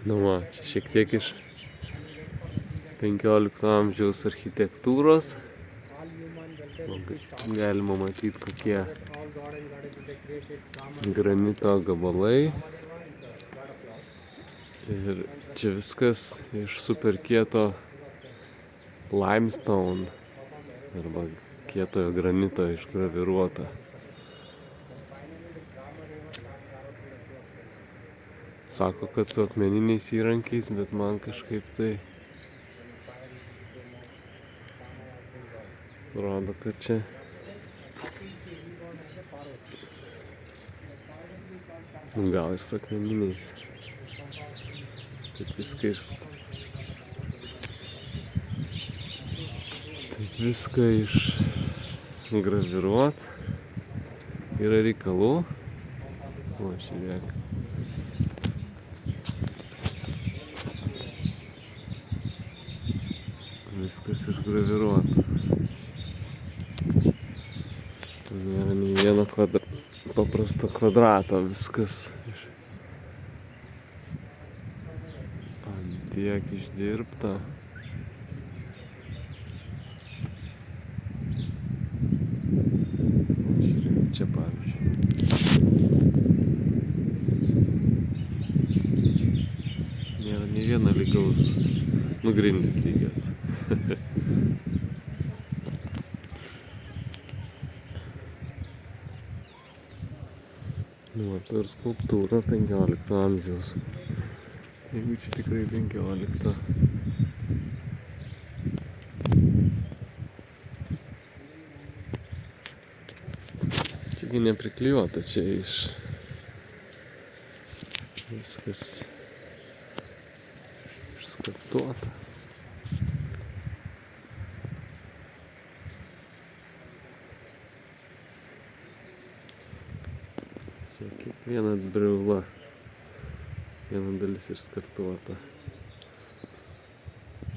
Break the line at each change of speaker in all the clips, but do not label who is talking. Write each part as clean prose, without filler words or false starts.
Nu va, čia šiek tiek iš 15 amžiaus architektūros. Galima matyti, kokie granito gabalai. Ir čia viskas iš super kieto limestone arba kietojo granito išgraviruota. Sako, kad su akmeniniais įrankiais, bet man kažkaip tai rodo, kad čia gal ir su akmeniniais. Taip viską išgraviruot. Yra reikalų. O, žiūrėk. Viskas išgraviruota. Nėra nei vieno paprasto kvadrato, viskas ant tiek išdirbta. Žiūrėk, čia pavyzdžiui. Nėra nei vieno lygaus, grindys lygios. Tai ir skulptūra 15 amžiaus. Jeigu čia tikrai 15. Čiagi nepriklijuota, čia viskas išskulptuota. Viena briaula, viena dalis išskartuota.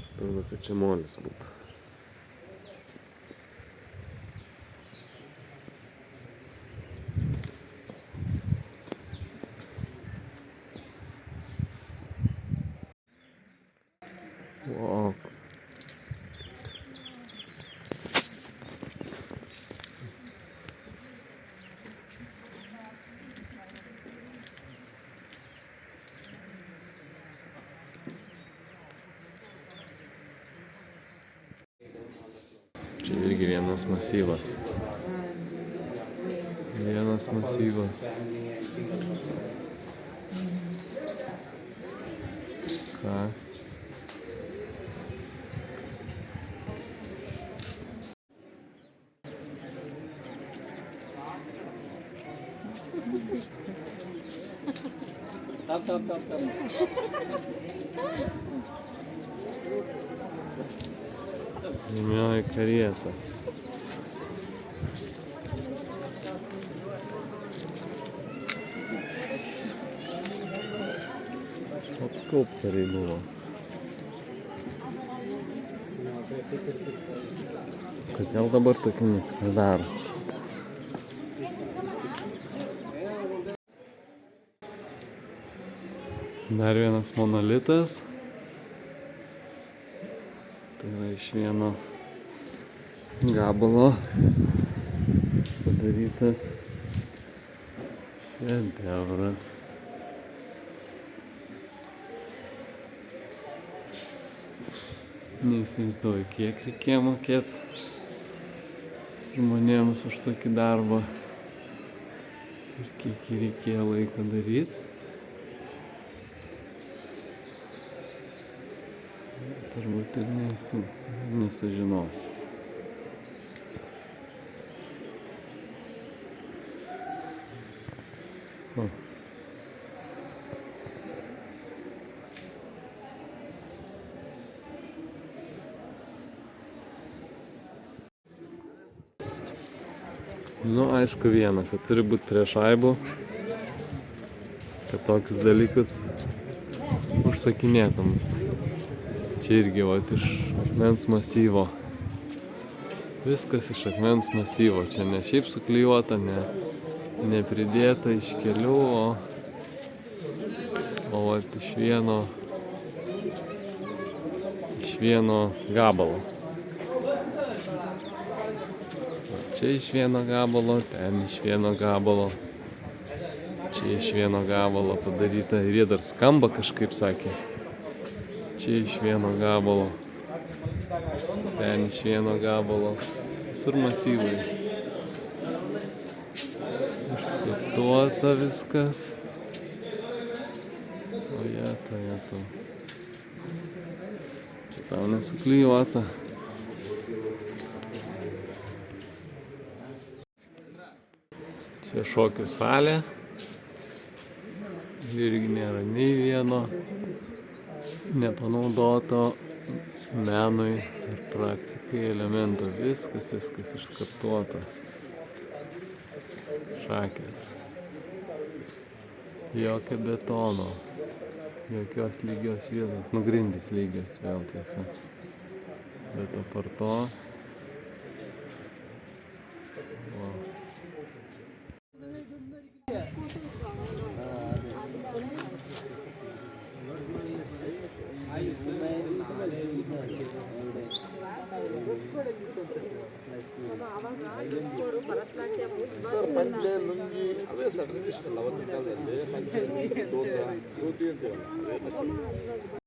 Atrodo, kad čia molis būtų. Wow. Čia irgi vienas masyvas. Ką? Tap. Žemioji karieta. Vat skulptoriai buvo. Kodėl dabar tokių nieks nedaro? Dar vienas monolitas. Tai yra iš vieno gabalo padarytas šedevras. Neįsivaizduoju, kiek reikėjo mokėti žmonėms už tokį darbą ir kiek jį reikėjo laiko daryti. Turbūt ir nesužinosiu. Nu, aišku viena, kad turi būti prie šaibų, kad tokius dalykus užsakinėtum. Čia irgi vat iš akmens masyvo. Viskas iš akmens masyvo. Čia ne šiaip suklijuota, ne pridėta iš kelių, o O vat iš vieno gabalo. Čia iš vieno gabalo, ten iš vieno gabalo. Čia iš vieno gabalo padaryta ir jie dar skamba kažkaip, sakė. Čia iš vieno gabalo. Ten iš vieno gabalo. Visur masyvai. Išskaptuota viskas. O jeta. Čia tau nesuklijuota. Čia šokių salė. Irgi nėra nei vieno nepanaudoto menui ir praktikai elemento. Viskas išskaptuota. Šakės. Jokio betono. Jokios lygios vietos. Nu, grindys lygios vėl tiesa. Bet apart to.
Sir ಪಂಚೆ ಲುಂಗಿ ಅವೇ sir traditional ಅವತ್ತಿನ ಕಾಲದಲ್ಲಿ ಪಂಚೆ ಲುಂಗಿ ಧೋತಿ ಅಂತೀವಲ್ಲ